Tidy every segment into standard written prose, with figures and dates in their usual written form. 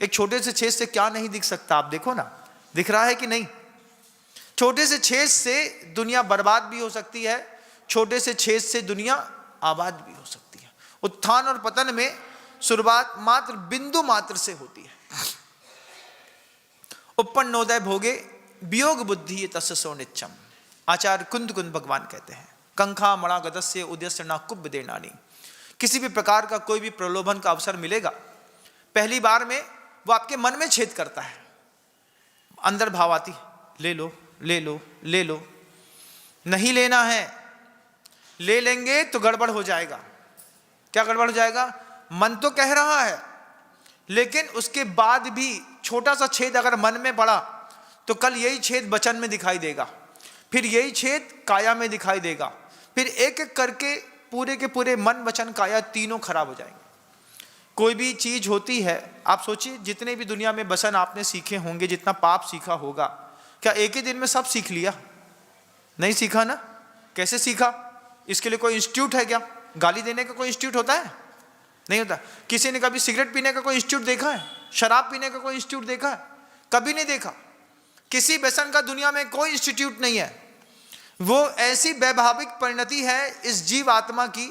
एक छोटे से छेद से क्या नहीं दिख सकता, आप देखो ना, दिख रहा है कि नहीं? छोटे से छेद से दुनिया बर्बाद भी हो सकती है, छोटे से छेद से दुनिया आबाद भी हो सकती है। उत्थान और पतन में शुरुआत मात्र बिंदु मात्र से होती है। उपन्नोदय भोगे वियोग बुद्धि तस्य सो नित्यम। आचार्य कुंद कुंद भगवान कहते हैं, कंखा मणा गदस्य उदयस्य न कुब देनानी। किसी भी प्रकार का कोई भी प्रलोभन का अवसर मिलेगा, पहली बार में वो आपके मन में छेद करता है, अंदर भाव आती, ले लो ले लो ले लो, नहीं लेना है, ले लेंगे तो गड़बड़ हो जाएगा। क्या गड़बड़ हो जाएगा? मन तो कह रहा है, लेकिन उसके बाद भी छोटा सा छेद अगर मन में पड़ा तो कल यही छेद वचन में दिखाई देगा, फिर यही छेद काया में दिखाई देगा, फिर एक एक करके पूरे के पूरे मन वचन काया तीनों खराब हो जाएंगे। कोई भी चीज होती है, आप सोचिए जितने भी दुनिया में वचन आपने सीखे होंगे, जितना पाप सीखा होगा, क्या एक ही दिन में सब सीख लिया? नहीं सीखा ना। कैसे सीखा? इसके लिए कोई इंस्टीट्यूट है क्या? गाली देने का कोई इंस्टीट्यूट होता है? नहीं होता। किसी ने कभी सिगरेट पीने का कोई इंस्टीट्यूट देखा है? शराब पीने का कोई इंस्टीट्यूट देखा है? कभी नहीं देखा। किसी व्यसन का दुनिया में कोई इंस्टीट्यूट नहीं है। वो ऐसी वैभाविक परिणति है इस जीव आत्मा की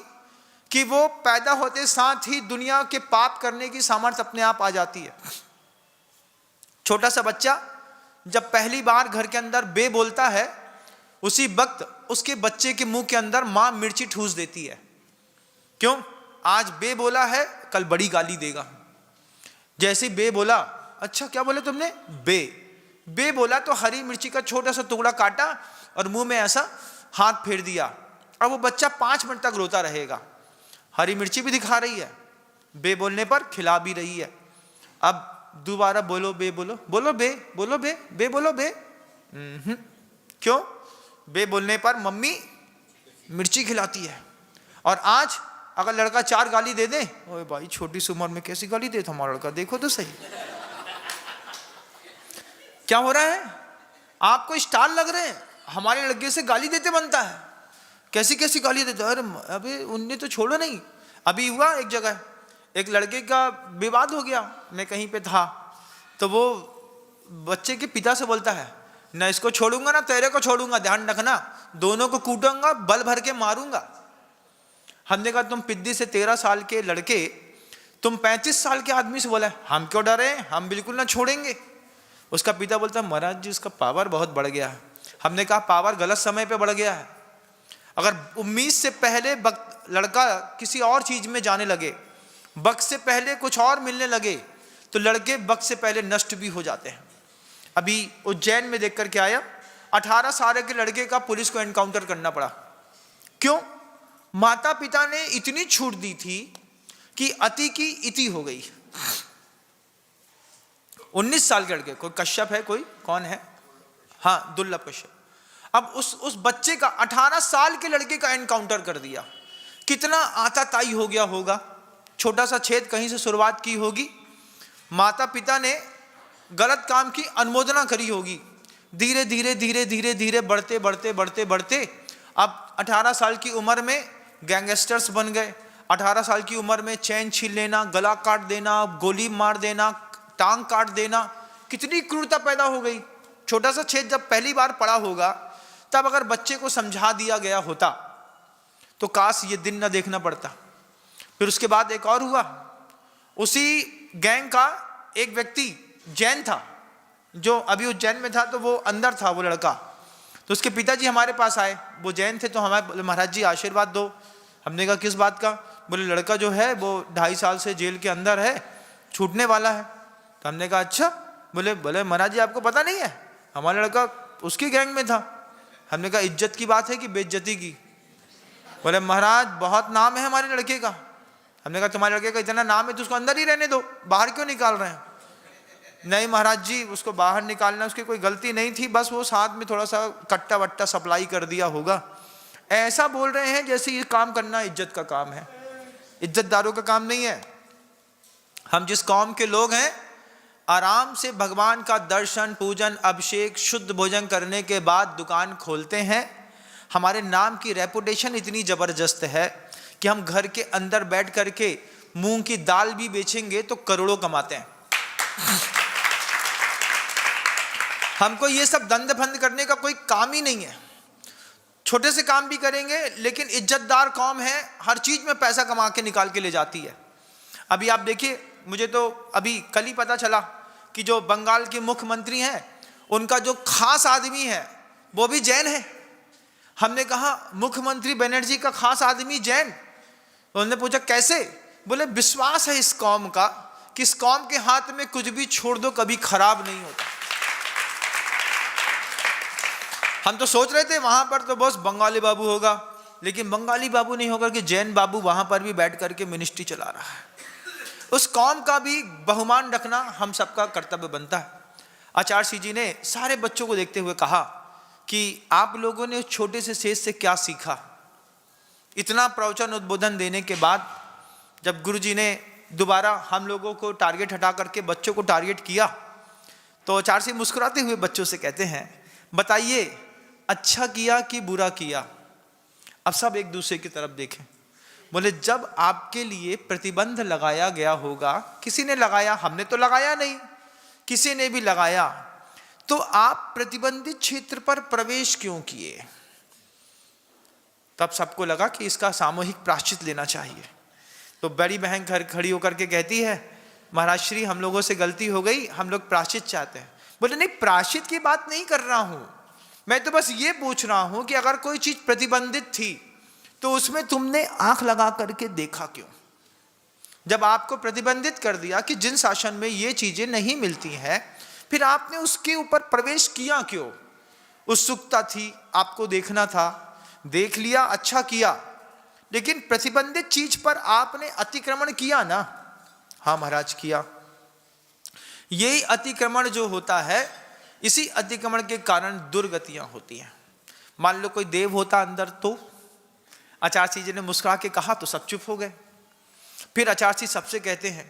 कि वो पैदा होते साथ ही दुनिया के पाप करने की सामर्थ्य अपने आप आ जाती है। छोटा सा बच्चा जब पहली बार घर के अंदर बे बोलता है, उसी वक्त उसके बच्चे के मुंह के अंदर मां मिर्ची ठूस देती है। क्यों? आज बे बोला है, कल बड़ी गाली देगा। जैसे बे बोला, अच्छा क्या बोले तुमने? बे। बे बोला तो हरी मिर्ची का छोटा सा टुकड़ा काटा और मुंह में ऐसा हाथ फेर दिया। अब वो बच्चा 5 मिनट तक रोता रहेगा। हरी मिर्ची भी दिखा रही है, बे बोलने पर खिला भी रही है। अब दोबारा बोलो बे, बोलो बोलो बे, बोलो बे, बे बोलो बे। क्यों? बे बोलने पर मम्मी मिर्ची खिलाती है। और आज अगर लड़का 4 गाली दे दे, ओए भाई छोटी सी उम्र में कैसी गाली देता हमारा लड़का, देखो तो सही। क्या हो रहा है? आपको स्टार लग रहे हैं, हमारे लड़के से गाली देते बनता है। कैसी कैसी गाली देते? अरे अबे उनने तो छोड़ो नहीं। अभी हुआ एक जगह, एक लड़के का विवाद हो गया, मैं कहीं पे था, तो वो बच्चे के पिता से बोलता है, ना इसको छोड़ूंगा ना तेरे को छोड़ूंगा, ध्यान रखना, दोनों को कूटूंगा, बल भर के मारूंगा। हमने कहा तुम पिद्दी से 13 साल के लड़के, तुम 35 साल के आदमी से बोला, हम क्यों डरे, हम बिल्कुल ना छोड़ेंगे। उसका पिता बोलता है, महाराज जी उसका पावर बहुत बढ़ गया है। हमने कहा पावर गलत समय पे बढ़ गया है। अगर उम्मीद से पहले लड़का किसी और चीज में जाने लगे, वक्त से पहले कुछ और मिलने लगे, तो लड़के वक्त से पहले नष्ट भी हो जाते हैं। अभी उज्जैन में देख करके आया, 18 साल के लड़के का पुलिस को एनकाउंटर करना पड़ा। क्यों? माता पिता ने इतनी छूट दी थी कि अति की इति हो गई। 19 साल के लड़के, कोई कश्यप है, कोई कौन है, हाँ दुर्लभ कश्यप। अब उस बच्चे का 18 साल के लड़के का एनकाउंटर कर दिया। कितना आताताई हो गया होगा। छोटा सा छेद कहीं से शुरुआत की होगी, माता पिता ने गलत काम की अनुमोदना करी होगी, धीरे धीरे धीरे धीरे धीरे बढ़ते बढ़ते बढ़ते बढ़ते अब 18 साल की उम्र में गैंगस्टर्स बन गए। 18 साल की उम्र में चैन छीन लेना, गला काट देना, गोली मार देना, टांग काट देना, कितनी क्रूरता पैदा हो गई। छोटा सा छेद जब पहली बार पड़ा होगा, तब अगर बच्चे को समझा दिया गया होता तो काश ये दिन ना देखना पड़ता। फिर उसके बाद एक और हुआ, उसी गैंग का एक व्यक्ति जैन था, जो अभी उज्जैन में था, तो वो अंदर था वो लड़का। तो उसके पिताजी हमारे पास आए, वो जैन थे, तो हमारे बोले महाराज जी आशीर्वाद दो। हमने कहा किस बात का? बोले लड़का जो है वो 2.5 साल से जेल के अंदर है, छूटने वाला है। तो हमने कहा अच्छा। बोले महाराज जी आपको पता नहीं है, हमारा लड़का उसकी गैंग में था। हमने कहा इज्जत की बात है कि बेइज्जती की? बोले महाराज बहुत नाम है हमारे लड़के का। हमने कहा तुम्हारे लड़के का इतना नाम है तो उसको अंदर ही रहने दो, बाहर क्यों निकाल रहे हैं? नहीं महाराज जी उसको बाहर निकालना उसकी कोई गलती नहीं थी, बस वो साथ में थोड़ा सा कट्टा वट्टा सप्लाई कर दिया होगा। ऐसा बोल रहे हैं जैसे ये काम करना इज्जत का काम है। इज्जतदारों का काम नहीं है। हम जिस कौम के लोग हैं, आराम से भगवान का दर्शन पूजन अभिषेक शुद्ध भोजन करने के बाद दुकान खोलते हैं। हमारे नाम की रेपुटेशन इतनी ज़बरदस्त है कि हम घर के अंदर बैठ करके मूंग की दाल भी बेचेंगे तो करोड़ों कमाते हैं। हमको ये सब दंड फंद करने का कोई काम ही नहीं है। छोटे से काम भी करेंगे, लेकिन इज्जतदार कौम है, हर चीज में पैसा कमा के निकाल के ले जाती है। अभी आप देखिए, मुझे तो अभी कल ही पता चला कि जो बंगाल के मुख्यमंत्री हैं, उनका जो खास आदमी है वो भी जैन है। हमने कहा मुख्यमंत्री बनर्जी का खास आदमी जैन? उन्होंने पूछा कैसे? बोले विश्वास है इस कौम का कि इस कौम के हाथ में कुछ भी छोड़ दो कभी खराब नहीं होता। हम तो सोच रहे थे वहां पर तो बस बंगाली बाबू होगा, लेकिन बंगाली बाबू नहीं होकर के जैन बाबू वहां पर भी बैठ करके मिनिस्ट्री चला रहा है। उस कौम का भी बहुमान रखना हम सबका कर्तव्य बनता है। आचार्य श्री जी ने सारे बच्चों को देखते हुए कहा कि आप लोगों ने उस छोटे से शेष से क्या सीखा। इतना प्रवचन उद्बोधन देने के बाद जब गुरु जी ने दोबारा हम लोगों को टारगेट हटा करके बच्चों को टारगेट किया, तो आचार्य श्री मुस्कुराते हुए बच्चों से कहते हैं, बताइए अच्छा किया कि बुरा किया? अब सब एक दूसरे की तरफ देखें। बोले जब आपके लिए प्रतिबंध लगाया गया होगा, किसी ने लगाया, हमने तो लगाया नहीं, किसी ने भी लगाया, तो आप प्रतिबंधित क्षेत्र पर प्रवेश क्यों किए? तब सबको लगा कि इसका सामूहिक प्रायश्चित लेना चाहिए। तो बड़ी बहन घर खड़ी होकर के कहती है, महाराज श्री हम लोगों से गलती हो गई, हम लोग प्रायश्चित चाहते हैं। बोले नहीं, प्रायश्चित की बात नहीं कर रहा हूं मैं, तो बस ये पूछ रहा हूं कि अगर कोई चीज प्रतिबंधित थी तो उसमें तुमने आंख लगा करके देखा क्यों? जब आपको प्रतिबंधित कर दिया कि जिन शासन में ये चीजें नहीं मिलती हैं, फिर आपने उसके ऊपर प्रवेश किया क्यों? उत्सुकता थी, आपको देखना था, देख लिया, अच्छा किया, लेकिन प्रतिबंधित चीज पर आपने अतिक्रमण किया ना? हाँ महाराज किया। यही अतिक्रमण जो होता है, इसी अतिक्रमण के कारण दुर्गतियां होती हैं। मान लो कोई देव होता अंदर, तो आचार्य जी ने मुस्कुरा के कहा तो सब चुप हो गए। फिर आचार्य जी सबसे कहते हैं,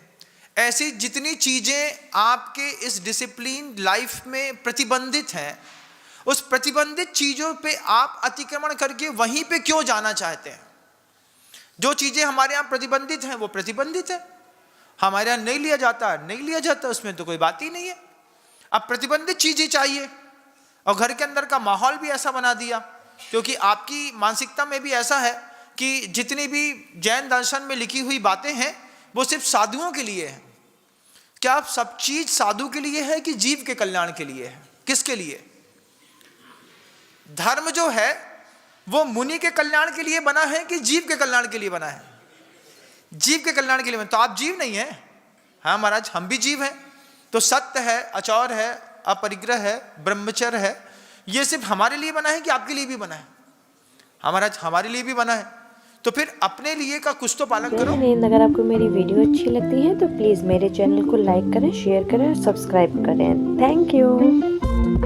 ऐसी जितनी चीजें आपके इस डिसिप्लिन लाइफ में प्रतिबंधित हैं, उस प्रतिबंधित चीजों पे आप अतिक्रमण करके वहीं पे क्यों जाना चाहते हैं? जो चीजें हमारे यहाँ प्रतिबंधित हैं वो प्रतिबंधित है, हमारे यहाँ नहीं लिया जाता, नहीं लिया जाता, उसमें तो कोई बात ही नहीं है। अब प्रतिबंधित चीजें चाहिए, और घर के अंदर का माहौल भी ऐसा बना दिया, क्योंकि आपकी मानसिकता में भी ऐसा है कि जितनी भी जैन दर्शन में लिखी हुई बातें हैं वो सिर्फ साधुओं के लिए है। क्या सब चीज साधु के लिए है कि जीव के कल्याण के लिए है? किसके लिए? धर्म जो है वो मुनि के कल्याण के लिए बना है कि जीव के कल्याण के लिए बना है? जीव के कल्याण के लिए बना। तो आप जीव नहीं है? हाँ महाराज, हम भी जीव हैं। तो सत्य है, अचौर है, अपरिग्रह है, ब्रह्मचर्य है, ये सिर्फ हमारे लिए बना है कि आपके लिए भी बना है? हमारा हमारे लिए भी बना है। तो फिर अपने लिए का कुछ तो पालन करो। अगर आपको मेरी वीडियो अच्छी लगती है तो प्लीज़ मेरे चैनल को लाइक करें, शेयर करें और सब्सक्राइब करें। Thank you.